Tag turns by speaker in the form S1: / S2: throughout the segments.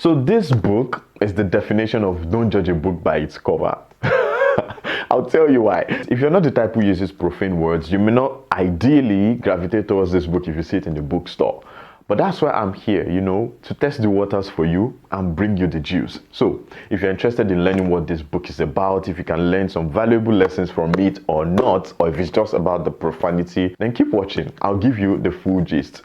S1: So this book is the definition of don't judge a book by its cover. I'll tell you why. If you're not the type who uses profane words, you may not ideally gravitate towards this book if you see it in the bookstore. But that's why I'm here, to test the waters for you and bring you the juice. So if you're interested in learning what this book is about, if you can learn some valuable lessons from it or not, or if it's just about the profanity, then keep watching. I'll give you the full gist.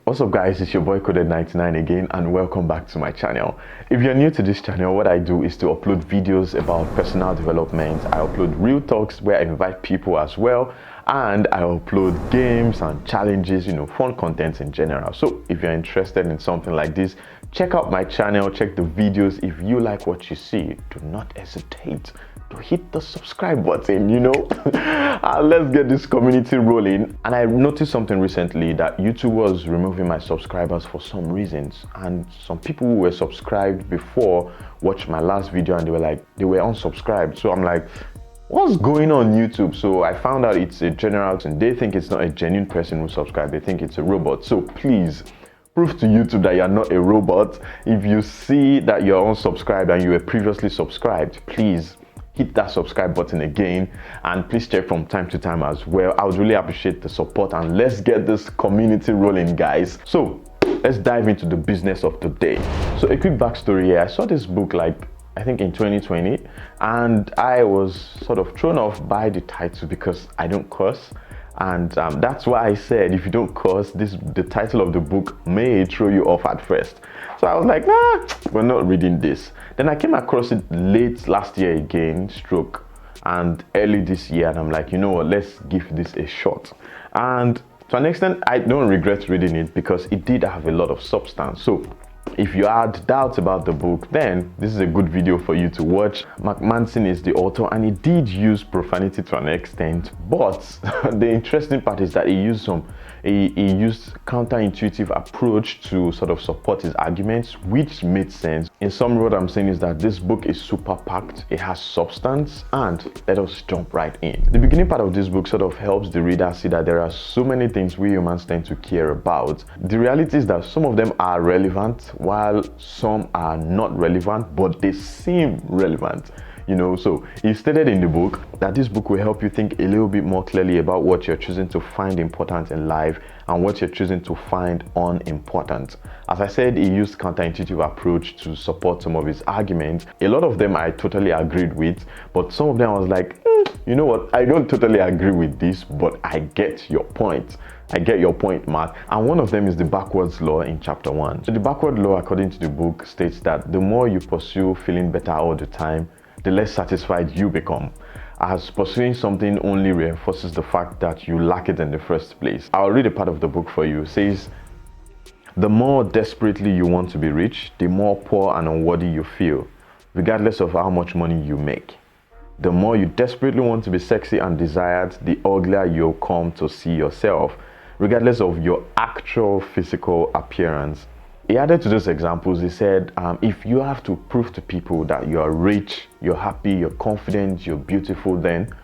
S1: What's up guys, it's your boy Coded99 again and welcome back to my channel. If you're new to this channel, what I do is to upload videos about personal development. I upload real talks where I invite people as well, and I upload games and challenges, fun content in general. So if you're interested in something like this, check out my channel, check the videos. If you like what you see, do not hesitate to hit the subscribe button, let's get this community rolling. And I noticed something recently that YouTube was removing my subscribers for some reasons, and some people who were subscribed before watched my last video and they were unsubscribed. So I'm like, what's going on YouTube? So I found out it's a general and they think it's not a genuine person who subscribed, they think it's a robot. So please prove to YouTube that you're not a robot. If you see that you're unsubscribed and you were previously subscribed, please hit that subscribe button again, and please check from time to time as well. I would really appreciate the support, and let's get this community rolling, guys. So let's dive into the business of today. So a quick backstory here. I saw this book I think in 2020, and I was sort of thrown off by the title because I don't cuss. And that's why I said, if you don't curse, the title of the book may throw you off at first. So I was like, nah, we're not reading this. Then I came across it late last year again, and early this year, and I'm like, you know what, let's give this a shot. And to an extent, I don't regret reading it because it did have a lot of substance. So if you had doubts about the book, then this is a good video for you to watch. Mark Manson is the author, and he did use profanity to an extent, but the interesting part is that he used counterintuitive approach to sort of support his arguments, which made sense. In summary, what I'm saying is that this book is super packed, it has substance, and let us jump right in. The beginning part of this book sort of helps the reader see that there are so many things we humans tend to care about. The reality is that some of them are relevant while some are not relevant, but they seem relevant. So he stated in the book that this book will help you think a little bit more clearly about what you're choosing to find important in life and what you're choosing to find unimportant. As I said, he used counterintuitive approach to support some of his arguments. A lot of them I totally agreed with, but some of them I was like, you know what, I don't totally agree with this, but I get your point. I get your point, Mark. And one of them is the backwards law in chapter 1. So the backward law, according to the book, states that the more you pursue feeling better all the time, the less satisfied you become, as pursuing something only reinforces the fact that you lack it in the first place. I'll read a part of the book for you. It says, the more desperately you want to be rich, the more poor and unworthy you feel, regardless of how much money you make. The more you desperately want to be sexy and desired, the uglier you'll come to see yourself, regardless of your actual physical appearance. He added to those examples, he said, if you have to prove to people that you are rich, you're happy, you're confident, you're beautiful, then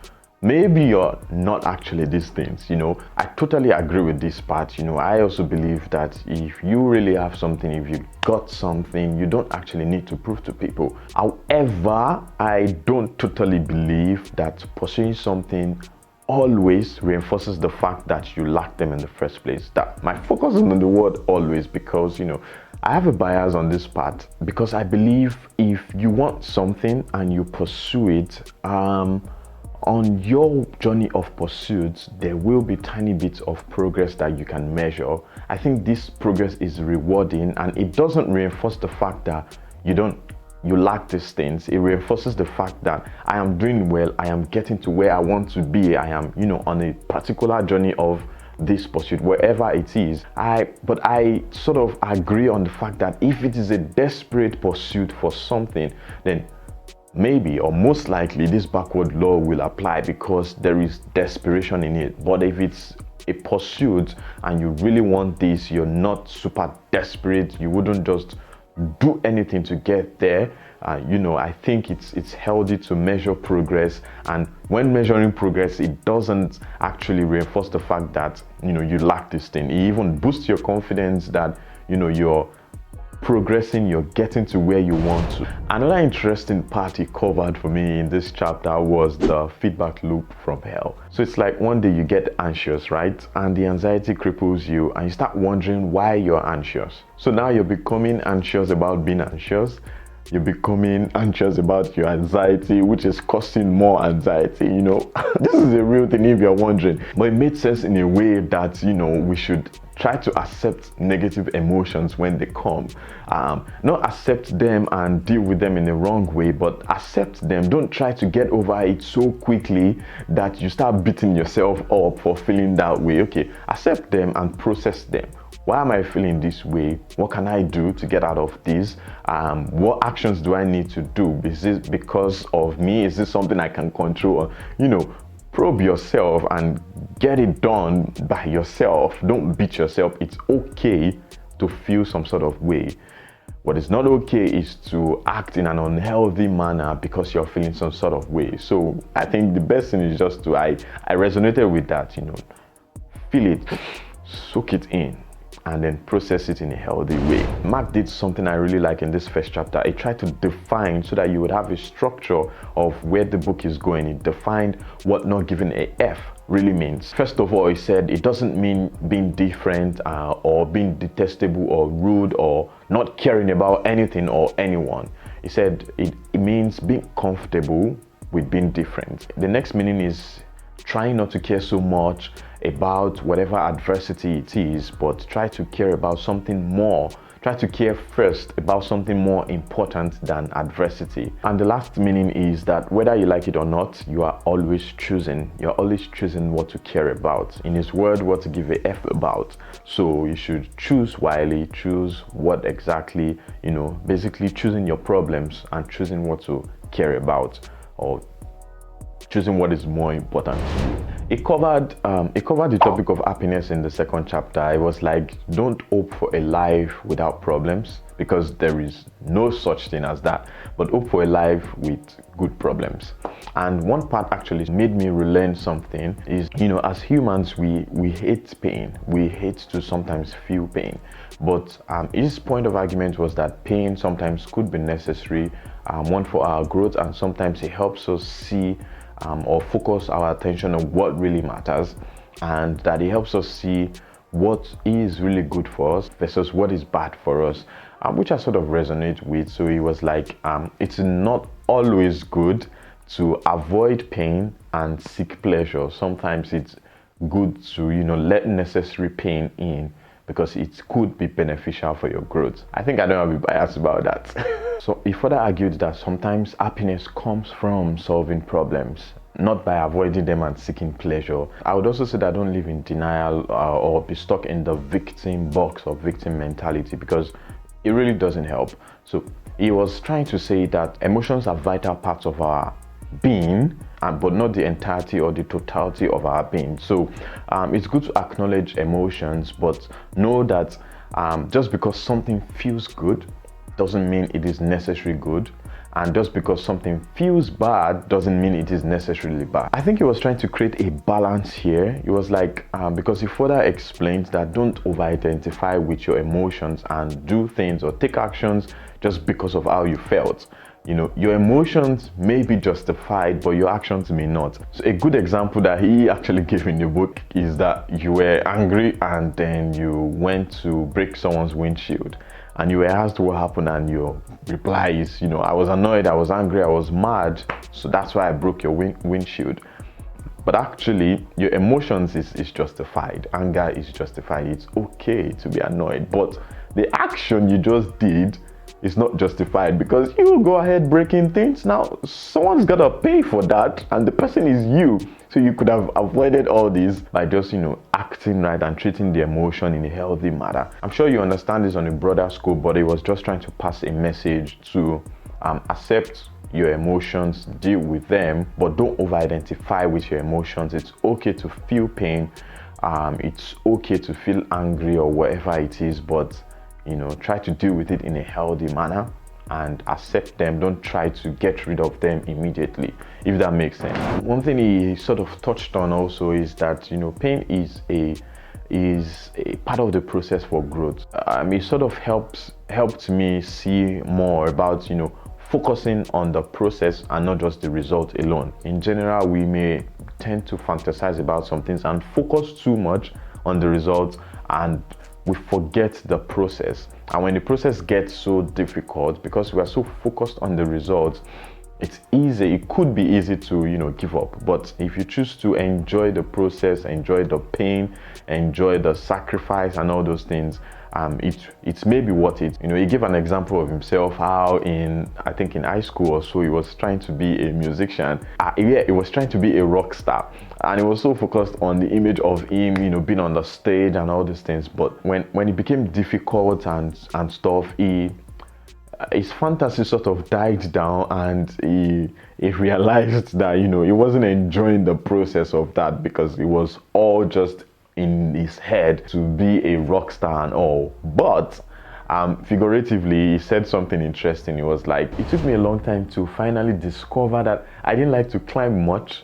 S1: maybe you're not actually these things. I totally agree with this part. I also believe that if you really have something, if you got something, you don't actually need to prove to people. However, I don't totally believe that pursuing something always reinforces the fact that you lack them in the first place. That my focus is on the word always, because I have a bias on this part, because I believe if you want something and you pursue it, on your journey of pursuit, there will be tiny bits of progress that you can measure. I think this progress is rewarding, and it doesn't reinforce the fact that you lack these things. It reinforces the fact that I am doing well, I am getting to where I want to be, I am, on a particular journey of this pursuit, wherever it is. But I sort of agree on the fact that if it is a desperate pursuit for something, then maybe or most likely this backward law will apply because there is desperation in it. But if it's a pursuit and you really want this, you're not super desperate, you wouldn't just do anything to get there, You know, I think it's healthy to measure progress, and when measuring progress, it doesn't actually reinforce the fact that, you know, you lack this thing. It even boosts your confidence that, you know, you're progressing, you're getting to where you want to. Another interesting part he covered for me in this chapter was the feedback loop from hell. So it's like one day you get anxious, right? And the anxiety cripples you and you start wondering why you're anxious. So now you're becoming anxious about being anxious. You're becoming anxious about your anxiety, which is causing more anxiety, you know. This is a real thing if you're wondering. But it made sense in a way that, you know, we should try to accept negative emotions when they come. Not accept them and deal with them in the wrong way, but accept them. Don't try to get over it so quickly that you start beating yourself up for feeling that way. Okay, accept them and process them. Why am I feeling this way? What can I do to get out of this? What actions do I need to do? Is this because of me? Is this something I can control? You know, probe yourself and get it done by yourself. Don't beat yourself. It's okay to feel some sort of way. What is not okay is to act in an unhealthy manner because you're feeling some sort of way. So I think the best thing is just to, I resonated with that, you know, feel it, soak it in, and then process it in a healthy way. Mark did something I really like in this first chapter. He tried to define so that you would have a structure of where the book is going. He defined what not giving a F really means. First of all, he said it doesn't mean being different or being detestable or rude or not caring about anything or anyone. He said it means being comfortable with being different. The next meaning is trying not to care so much about whatever adversity it is, but try to care about something more. Try to care first about something more important than adversity. And the last meaning is that whether you like it or not, you are always choosing. You're always choosing what to care about. In his word, what to give a F about. So you should choose wisely, choose what exactly, you know, basically choosing your problems and choosing what to care about, or choosing what is more important to you. It covered the topic of happiness in the second chapter. It was like, don't hope for a life without problems, because there is no such thing as that, but hope for a life with good problems. And one part actually made me relearn something is, you know, as humans, we hate pain. We hate to sometimes feel pain. But his point of argument was that pain sometimes could be necessary, one for our growth, and sometimes it helps us see or focus our attention on what really matters, and that it helps us see what is really good for us versus what is bad for us, which I sort of resonate with. So it was like, it's not always good to avoid pain and seek pleasure. Sometimes it's good to, you know, let necessary pain in, because it could be beneficial for your growth. I think I don't have to be biased about that. So he further argued that sometimes happiness comes from solving problems, not by avoiding them and seeking pleasure. I would also say that don't live in denial or be stuck in the victim box or victim mentality, because it really doesn't help. So he was trying to say that emotions are vital parts of our being, but not the entirety or the totality of our being. So it's good to acknowledge emotions, but know that just because something feels good doesn't mean it is necessarily good, and just because something feels bad doesn't mean it is necessarily bad. I think he was trying to create a balance here. It was like, because he further explained that don't over-identify with your emotions and do things or take actions just because of how you felt. You know, your emotions may be justified, but your actions may not. So a good example that he actually gave in the book is that you were angry and then you went to break someone's windshield, and you were asked what happened, and your reply is, you know, I was annoyed, I was angry, I was mad, so that's why I broke your windshield. But actually, your emotions is justified. Anger is justified. It's okay to be annoyed, but the action you just did is not justified, because you go ahead breaking things. Now someone's gotta pay for that, and the person is you. So you could have avoided all this by just, you know, acting right and treating the emotion in a healthy manner. I'm sure you understand this on a broader scope, but it was just trying to pass a message to accept your emotions, deal with them, but don't over-identify with your emotions. It's okay to feel pain. It's okay to feel angry or whatever it is, but, you know, try to deal with it in a healthy manner and accept them. Don't try to get rid of them immediately, if that makes sense. One thing he sort of touched on also is that, you know, pain is a part of the process for growth. It sort of helped me see more about, you know, focusing on the process and not just the result alone. In general, we may tend to fantasize about some things and focus too much on the results, and we forget the process. And when the process gets so difficult, because we are so focused on the results, it could be easy to, you know, give up. But if you choose to enjoy the process, enjoy the pain, enjoy the sacrifice and all those things, it's maybe worth it. You know, he gave an example of himself, how I think in high school or so, he was trying to be a musician. He was trying to be a rock star, and he was so focused on the image of him, you know, being on the stage and all these things. But when it became difficult and stuff, his fantasy sort of died down, and he realized that, you know, he wasn't enjoying the process of that, because it was all just in his head to be a rock star and all. But figuratively, he said something interesting. He was like, it took me a long time to finally discover that I didn't like to climb much,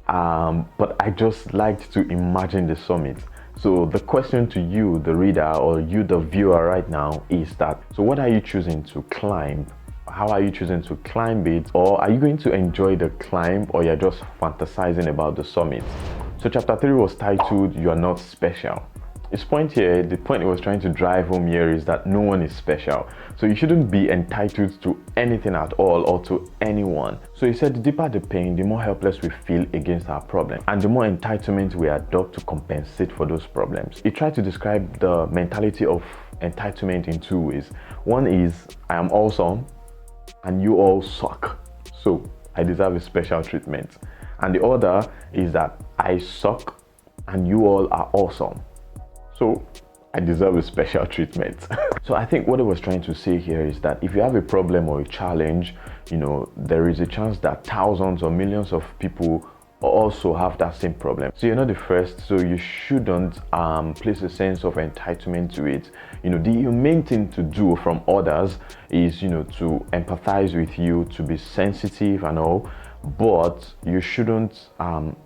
S1: but I just liked to imagine the summit. So the question to you, the reader, or you, the viewer right now, is that, so what are you choosing to climb? How are you choosing to climb it? Or are you going to enjoy the climb, or you're just fantasizing about the summit? So chapter 3 was titled, You Are Not Special. His point here, the point he was trying to drive home here, is that no one is special. So you shouldn't be entitled to anything at all, or to anyone. So he said, the deeper the pain, the more helpless we feel against our problem, and the more entitlement we adopt to compensate for those problems. He tried to describe the mentality of entitlement in two ways. One is, I am awesome and you all suck, so I deserve a special treatment. And the other is that I suck and you all are awesome, so I deserve a special treatment. So I think what he was trying to say here is that if you have a problem or a challenge, you know, there is a chance that thousands or millions of people also have that same problem. So you're not the first, so you shouldn't place a sense of entitlement to it. You know, the humane thing to do from others is, you know, to empathize with you, to be sensitive and all, but you shouldn't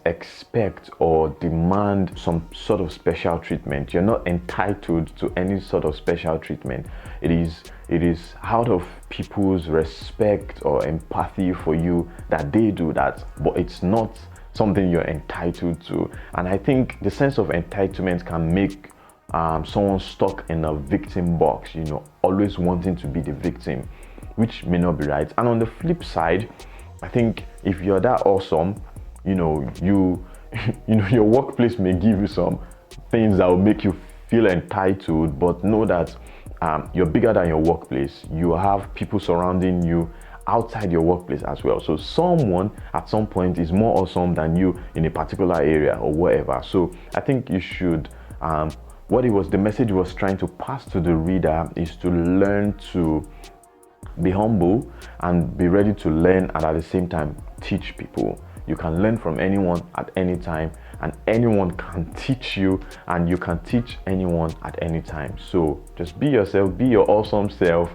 S1: expect or demand some sort of special treatment. You're not entitled to any sort of special treatment. It is out of people's respect or empathy for you that they do that, but it's not something you're entitled to. And I think the sense of entitlement can make someone stuck in a victim box, you know, always wanting to be the victim, which may not be right. And on the flip side, I think if you're that awesome, you know, your workplace may give you some things that will make you feel entitled, but know that you're bigger than your workplace. You have people surrounding you outside your workplace as well. So someone at some point is more awesome than you in a particular area or whatever. So I think you should, the message was trying to pass to the reader is to learn to be humble and be ready to learn, and at the same time teach people. You can learn from anyone at any time, and anyone can teach you, and you can teach anyone at any time. So just be yourself, be your awesome self,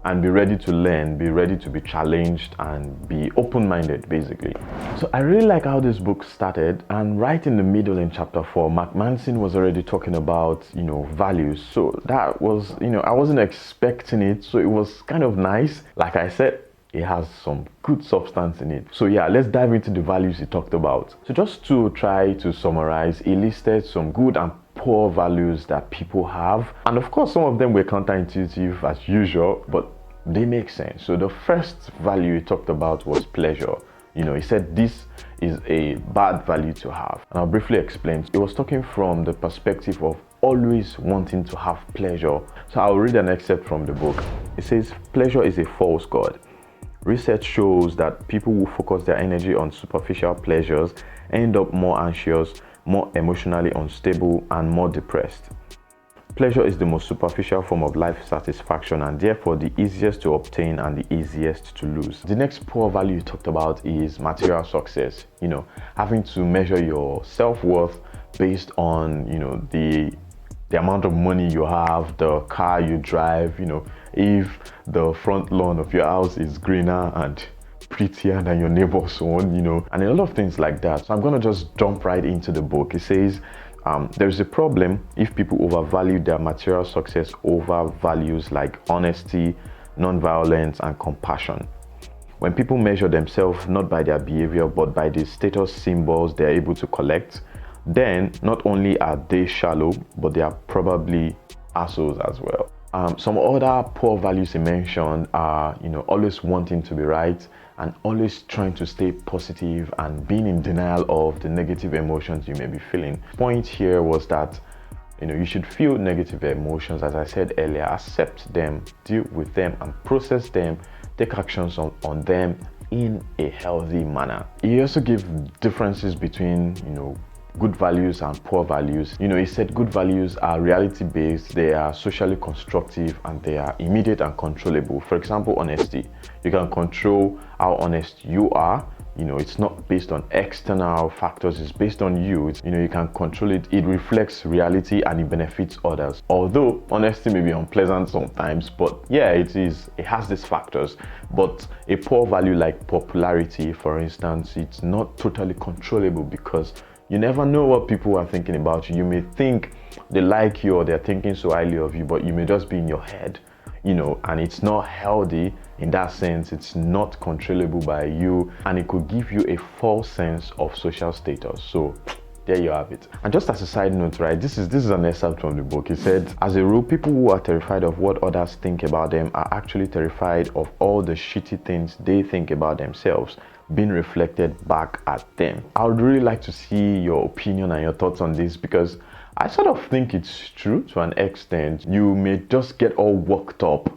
S1: and be ready to learn, be ready to be challenged, and be open-minded, basically. So I really like how this book started, and right in the middle in chapter 4, Mark Manson was already talking about, you know, values. So that was, you know, I wasn't expecting it, so it was kind of nice. Like I said, it has some good substance in it. So yeah, let's dive into the values he talked about. So just to try to summarize, he listed some good and poor values that people have, and of course some of them were counterintuitive as usual, but they make sense. So the first value he talked about was pleasure. You know, he said this is a bad value to have, and I'll briefly explain. He was talking from the perspective of always wanting to have pleasure. So I'll read an excerpt from the book. It says, pleasure is a false god. Research shows that people who focus their energy on superficial pleasures end up more anxious, more emotionally unstable, and more depressed. Pleasure is the most superficial form of life satisfaction, and therefore the easiest to obtain and the easiest to lose. The next poor value you talked about is material success. You know, having to measure your self-worth based on, you know, the the amount of money you have, the car you drive, you know, if the front lawn of your house is greener and prettier than your neighbor's one, you know, and a lot of things like that. So I'm gonna just jump right into the book. It says, there's a problem if people overvalue their material success over values like honesty, non-violence, and compassion. When people measure themselves not by their behavior but by the status symbols they're able to collect, then not only are they shallow, but they are probably assholes as well. Some other poor values he mentioned are, you know, always wanting to be right and always trying to stay positive and being in denial of the negative emotions you may be feeling. Point here was that, you know, you should feel negative emotions, as I said earlier, accept them, deal with them, and process them, take actions on them in a healthy manner. He also gives differences between, you know, good values and poor values. You know, he said good values are reality based, they are socially constructive, and they are immediate and controllable. For example, honesty. You can control how honest you are. You know, it's not based on external factors, it's based on you. It's, you know, you can control it. It reflects reality and it benefits others. Although honesty may be unpleasant sometimes, but yeah, it has these factors. But a poor value like popularity, for instance, it's not totally controllable because you never know what people are thinking about you. You may think they like you or they're thinking so highly of you, but you may just be in your head, you know, and it's not healthy in that sense. It's not controllable by you, and it could give you a false sense of social status. So there you have it. And just as a side note, right, this is an excerpt from the book. He said, as a rule, people who are terrified of what others think about them are actually terrified of all the shitty things they think about themselves being reflected back at them. I would really like to see your opinion and your thoughts on this, because I sort of think it's true to an extent. You may just get all worked up,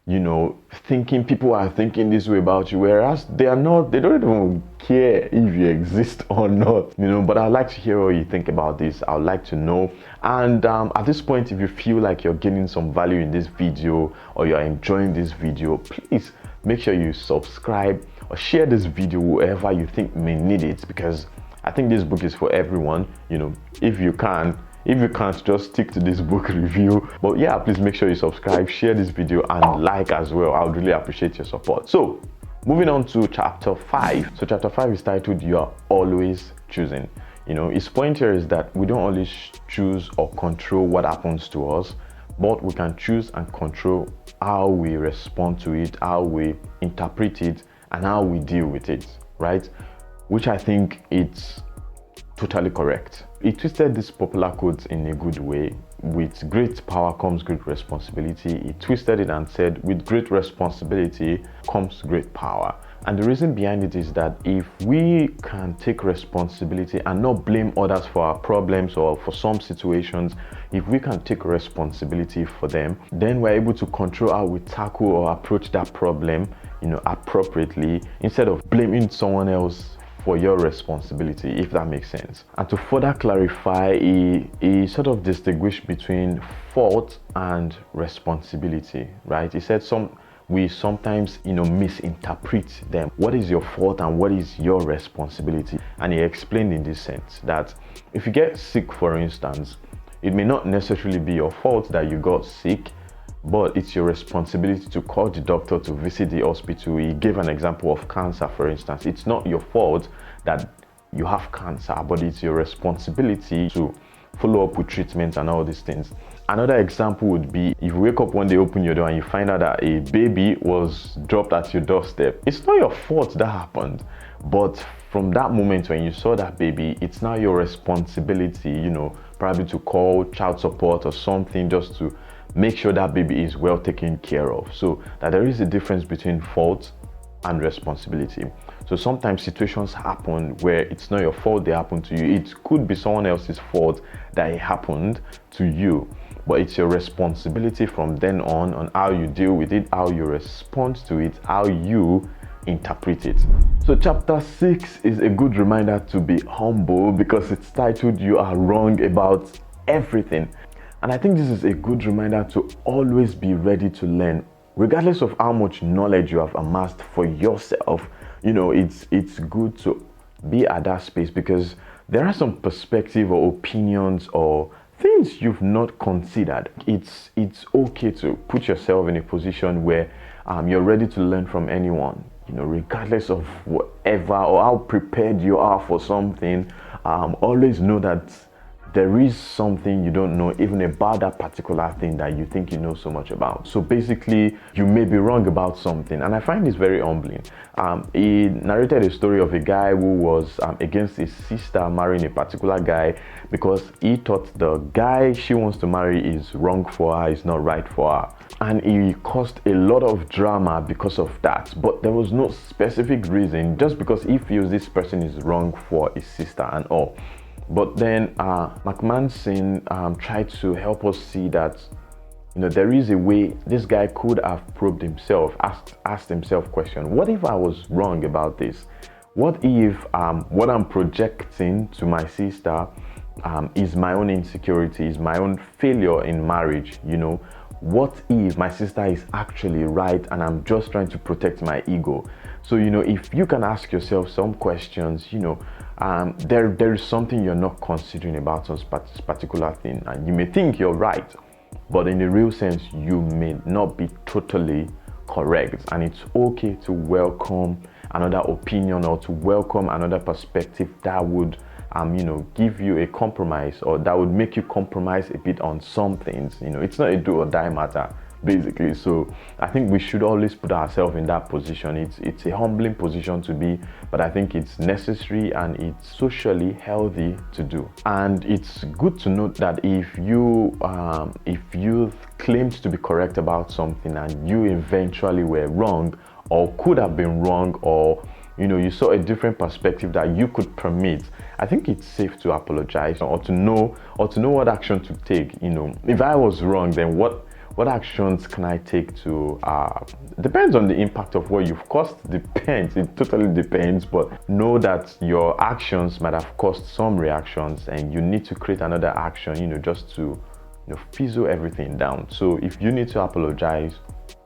S1: you know, thinking people are thinking this way about you, whereas they are not. They don't even care if you exist or not, you know. But I'd like to hear what you think about this. I'd like to know. And at this point, if you feel like you're getting some value in this video or you're enjoying this video, please make sure you subscribe or share this video whoever you think may need it, because I think this book is for everyone. You know, if you can't, just stick to this book review. But yeah, please make sure you subscribe, share this video, and like as well. I would really appreciate your support. So moving on to chapter 5. So chapter 5 is titled, You Are Always Choosing. You know, his point here is that we don't always choose or control what happens to us, but we can choose and control how we respond to it, how we interpret it, and how we deal with it, right? Which I think it's totally correct. He twisted this popular quote in a good way. With great power comes great responsibility. He twisted it and said, with great responsibility comes great power. And the reason behind it is that if we can take responsibility and not blame others for our problems or for some situations, if we can take responsibility for them, then we're able to control how we tackle or approach that problem, you know, appropriately, instead of blaming someone else for your responsibility, if that makes sense. And to further clarify, he sort of distinguished between fault and responsibility, right? He said we sometimes, you know, misinterpret them. What is your fault and what is your responsibility? And he explained in this sense that if you get sick, for instance, it may not necessarily be your fault that you got sick, but it's your responsibility to call the doctor, to visit the hospital. He gave an example of cancer, for instance. It's not your fault that you have cancer, but it's your responsibility to follow up with treatment and all these things. Another example would be if you wake up one day, open your door, and you find out that a baby was dropped at your doorstep. It's not your fault that happened, but from that moment when you saw that baby, it's now your responsibility, you know, probably to call child support or something, just to make sure that baby is well taken care of. So that there is a difference between fault and responsibility. So sometimes situations happen where it's not your fault they happen to you. It could be someone else's fault that it happened to you, but it's your responsibility from then on how you deal with it, how you respond to it, how you interpret it. So chapter 6 is a good reminder to be humble, because it's titled You Are Wrong About Everything. And I think this is a good reminder to always be ready to learn, regardless of how much knowledge you have amassed for yourself. You know, it's good to be at that space, because there are some perspective or opinions or things things you've not considered. It's okay to put yourself in a position where you're ready to learn from anyone, you know, regardless of whatever or how prepared you are for something. Always know that there is something you don't know even about that particular thing that you think you know so much about. So basically, you may be wrong about something, and I find this very humbling. He narrated a story of a guy who was against his sister marrying a particular guy because he thought the guy she wants to marry is wrong for her, is not right for her. And he caused a lot of drama because of that, but there was no specific reason, just because he feels this person is wrong for his sister and all. But then McManson tried to help us see that, you know, there is a way this guy could have probed himself, asked himself question: what if I was wrong about this? What if what I'm projecting to my sister is my own insecurity, is my own failure in marriage? You know, what if my sister is actually right and I'm just trying to protect my ego? So, you know, if you can ask yourself some questions, you know, there is something you're not considering about some particular thing, and you may think you're right, but in the real sense, you may not be totally correct. And it's okay to welcome another opinion or to welcome another perspective that would you know, give you a compromise, or that would make you compromise a bit on some things. You know, it's not a do or die matter, basically. So I think we should always put ourselves in that position. It's a humbling position to be, but I think it's necessary and it's socially healthy to do. And it's good to note that if you claimed to be correct about something and you eventually were wrong, or could have been wrong, or you know, you saw a different perspective that you could permit, I think it's safe to apologize, or to know what action to take. You know, if I was wrong, then what actions can I take to depends on the impact of what you've caused. Depends, it totally depends, but know that your actions might have caused some reactions and you need to create another action, you know, just to, you know, fizzle everything down. So if you need to apologize,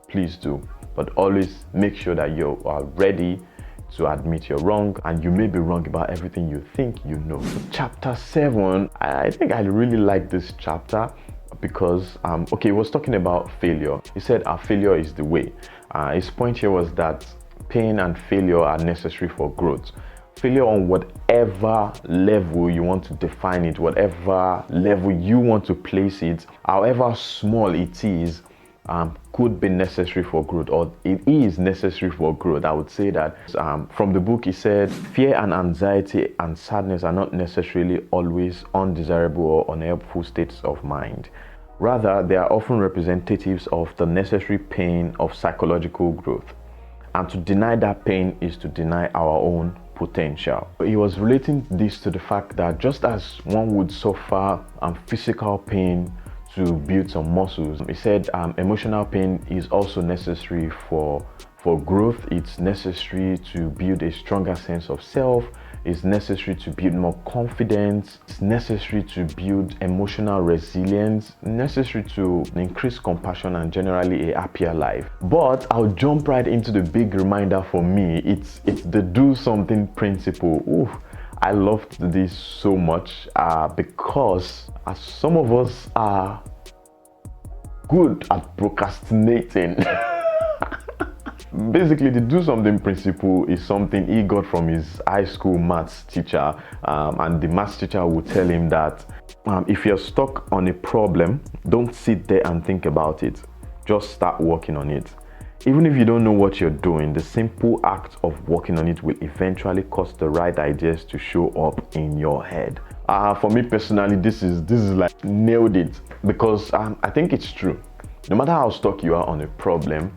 S1: please do, but always make sure that you are ready to admit you're wrong, and you may be wrong about everything you think you know. Chapter 7, I think I really like this chapter because okay, he was talking about failure. He said our failure is the way. His point here was that pain and failure are necessary for growth. Failure on whatever level you want to define it, whatever level you want to place it, however small it is, could be necessary for growth, or it is necessary for growth. I would say that from the book, he said fear and anxiety and sadness are not necessarily always undesirable or unhelpful states of mind. Rather, they are often representatives of the necessary pain of psychological growth. And to deny that pain is to deny our own potential. He was relating this to the fact that just as one would suffer physical pain to build some muscles, he said emotional pain is also necessary for growth. It's necessary to build a stronger sense of self. It's necessary to build more confidence. It's necessary to build emotional resilience, necessary to increase compassion and generally a happier life. But I'll jump right into the big reminder for me. It's the do something principle. Ooh, I loved this so much because as some of us are good at procrastinating. Basically, the do something principle is something he got from his high school maths teacher, and the maths teacher would tell him that if you're stuck on a problem, don't sit there and think about it, just start working on it. Even if you don't know what you're doing, the simple act of working on it will eventually cause the right ideas to show up in your head. For me personally, this is like nailed it, because I think it's true. No matter how stuck you are on a problem,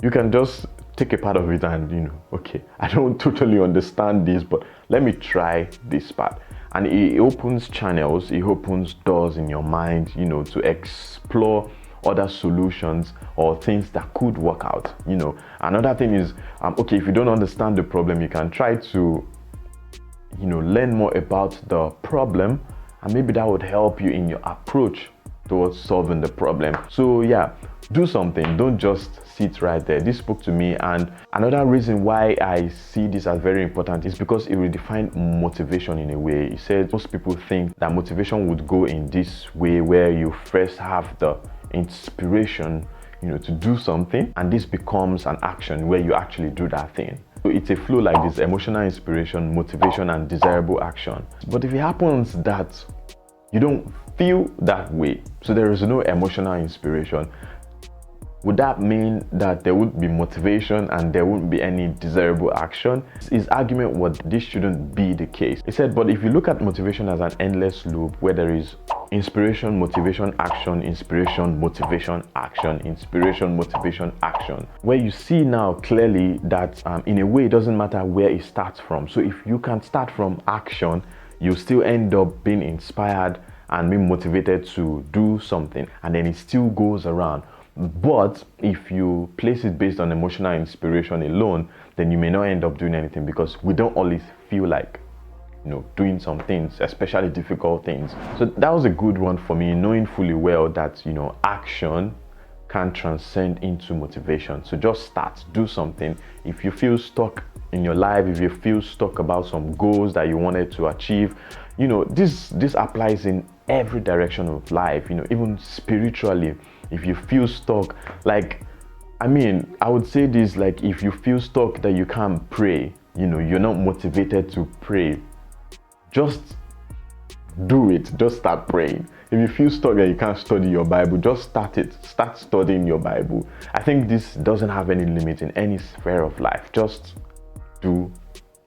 S1: you can just take a part of it and, you know, okay, I don't totally understand this, but let me try this part. And it opens channels, it opens doors in your mind, you know, to explore other solutions or things that could work out, you know. Another thing is, okay, if you don't understand the problem, you can try to, you know, learn more about the problem, and maybe that would help you in your approach towards solving the problem. So yeah, do something, don't just sit right there. This spoke to me, and another reason why I see this as very important is because it redefined motivation in a way. He said most people think that motivation would go in this way, where you first have the inspiration, to do something, and this becomes an action where you actually do that thing. So it's a flow like this: emotional inspiration, motivation, and desirable action. But if it happens that you don't feel that way, so there is no emotional inspiration, would that mean that there would be motivation and there wouldn't be any desirable action? His argument was this shouldn't be the case. He said, but if you look at motivation as an endless loop where there is inspiration, motivation, action, inspiration, motivation, action, inspiration, motivation, action, where you see now clearly that in a way it doesn't matter where it starts from. So if you can start from action, you still end up being inspired and being motivated to do something, and then it still goes around. But if you place it based on emotional inspiration alone, then you may not end up doing anything, because we don't always feel like doing some things, especially difficult things. So that was a good one for me, knowing fully well that action can transcend into motivation. So just start, do something. If you feel stuck in your life, if you feel stuck about some goals that you wanted to achieve, this applies in every direction of life, even spiritually. If you feel stuck, I would say this, if you feel stuck that you can't pray, you're not motivated to pray, just do it. Just start praying. If you feel stuck that you can't study your Bible, just start studying your Bible. I think this doesn't have any limit in any sphere of life. Just do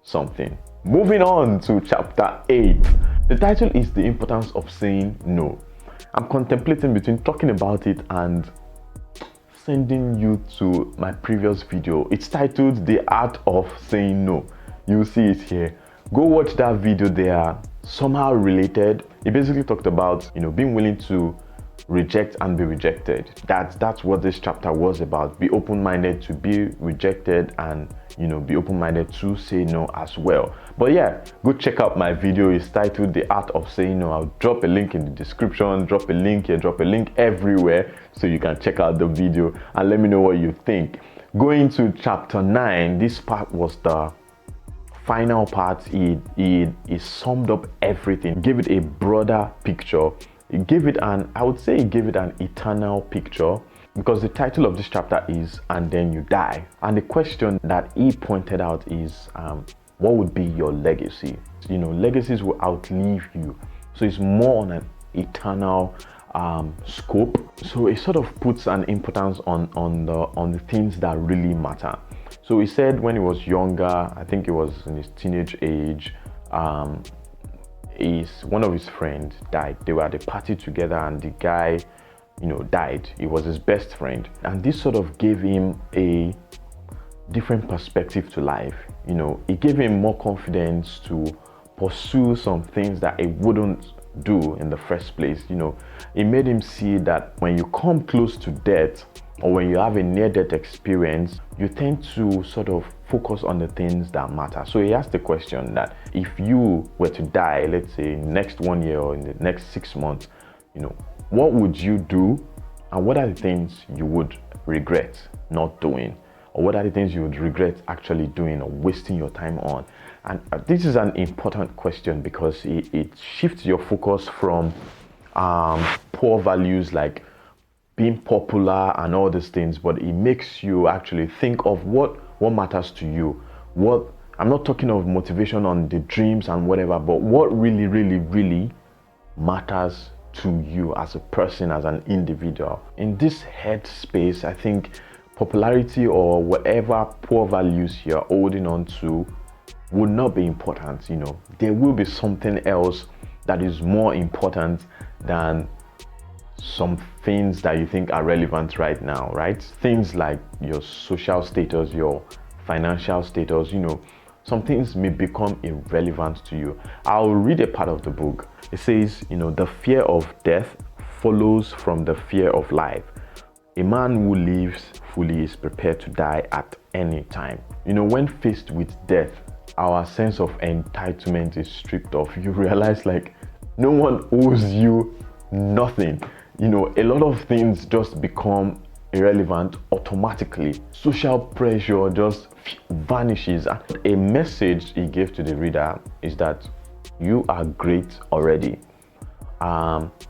S1: something. Moving on to chapter 8. The title is The Importance of Saying No. I'm contemplating between talking about it and sending you to my previous video. It's titled The Art of Saying No. You'll see it here. Go watch that video. They are somehow related. It basically talked about being willing to reject and be rejected. That's what this chapter was about. Be open-minded to be rejected, and be open-minded to say no as well. But yeah, go check out my video. It's titled The Art of Saying No. I'll drop a link in the description, drop a link here, drop a link everywhere, so you can check out the video and let me know what you think. Going to chapter 9, this part was the final part. He summed up everything, gave it a broader picture. It gave it an eternal picture, because the title of this chapter is And Then You Die. And the question that he pointed out is, what would be your legacy? Legacies will outlive you. So it's more on an eternal scope. So it sort of puts an importance on the things that really matter. So he said when he was younger, I think it was in his teenage age, one of his friends died. They were at a party together, and the guy died. He was his best friend, and this sort of gave him a different perspective to life. It gave him more confidence to pursue some things that he wouldn't do in the first place. It made him see that when you come close to death, or when you have a near-death experience, you tend to sort of focus on the things that matter. So he asked the question that if you were to die, let's say next 1 year or in the next 6 months, what would you do, and what are the things you would regret not doing, or what are the things you would regret actually doing or wasting your time on? And this is an important question, because it shifts your focus from poor values like being popular and all these things, but it makes you actually think of what matters to you. I'm not talking of motivation on the dreams and whatever, but what really, really, really matters to you as a person, as an individual. In this headspace, I think popularity or whatever poor values you're holding on to would not be important. There will be something else that is more important than some things that you think are relevant right now, right? Things like your social status, your financial status, some things may become irrelevant to you. I'll read a part of the book. It says, the fear of death follows from the fear of life. A man who lives fully is prepared to die at any time. When faced with death, our sense of entitlement is stripped off. You realize no one owes you nothing. you know, a lot of things just become irrelevant automatically. Social pressure just vanishes. A message he gave to the reader is that you are great already.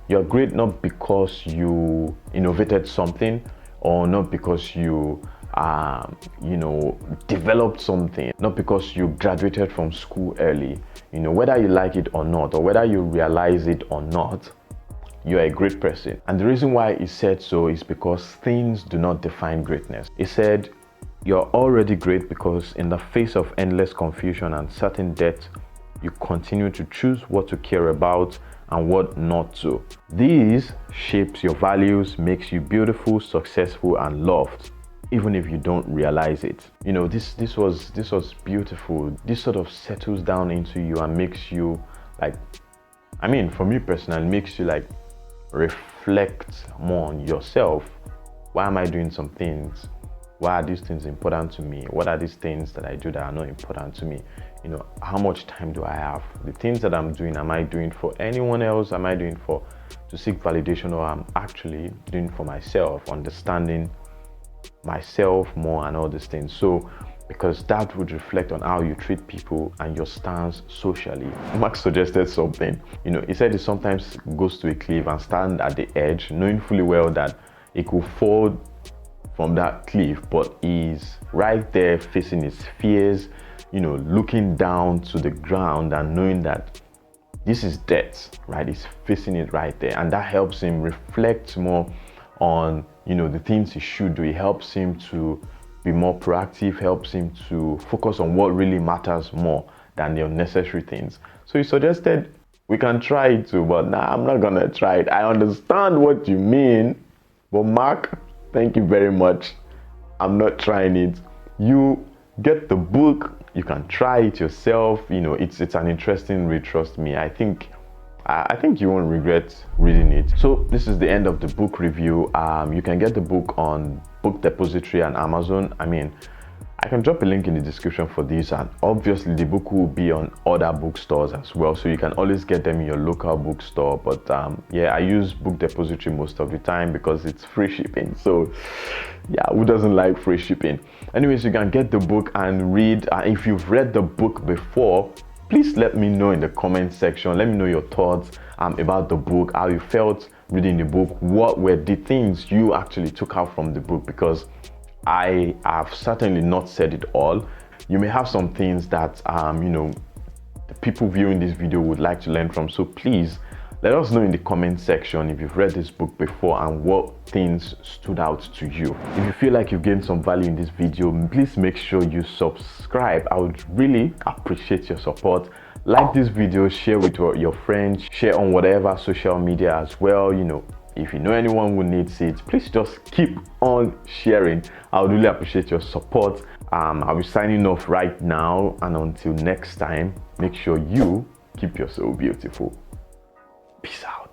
S1: You're great not because you innovated something, or not because you you know, developed something, not because you graduated from school early. You know, whether you like it or not, or whether you realize it or not, you're a great person. And the reason why he said so is because things do not define greatness. He said, you're already great because in the face of endless confusion and certain death, you continue to choose what to care about and what not to. These shapes your values, makes you beautiful, successful, and loved, even if you don't realize it. You know, this was beautiful. This sort of settles down into you and makes you, like, I mean, for me personally, makes you like reflect more on yourself. Why am I doing some things? Why are these things important to me? What are these things that I do that are not important to me? You know, how much time do I have? The things that I'm doing, am I doing for anyone else? Am I doing to seek validation, or I'm actually doing for myself, understanding myself more and all these things? So, because that would reflect on how you treat people and your stance socially. Max suggested something. You know, he said he sometimes goes to a cliff and stand at the edge, knowing fully well that he could fall from that cliff, but he's right there facing his fears, you know, looking down to the ground and knowing that this is death, right? He's facing it right there, and that helps him reflect more on, you know, the things he should do. It helps him to be more proactive, helps him to focus on what really matters more than the unnecessary things. So he suggested we can try it too, but nah, I'm not gonna try it. I understand what you mean, but Mark, thank you very much. I'm not trying it. You get the book, you can try it yourself. You know, it's an interesting read, trust me. I think you won't regret reading it. So this is the end of the book review. You can get the book on Book Depository and Amazon. I mean, I can drop a link in the description for this, and obviously the book will be on other bookstores as well, so you can always get them in your local bookstore. But yeah, I use Book Depository most of the time because it's free shipping. So yeah, who doesn't like free shipping? Anyways, you can get the book and read. If you've read the book before, please let me know in the comment section. Let me know your thoughts about the book, how you felt reading the book, what were the things you actually took out from the book, because I have certainly not said it all. You may have some things that you know, the people viewing this video would like to learn from. So please let us know in the comment section if you've read this book before and what things stood out to you. If you feel like you've gained some value in this video, please make sure you subscribe. I would really appreciate your support. Like this video, share with your friends, share on whatever social media as well. You know, if you know anyone who needs it, please just keep on sharing. I would really appreciate your support. I'll be signing off right now, and until next time, make sure you keep yourself beautiful. Peace out.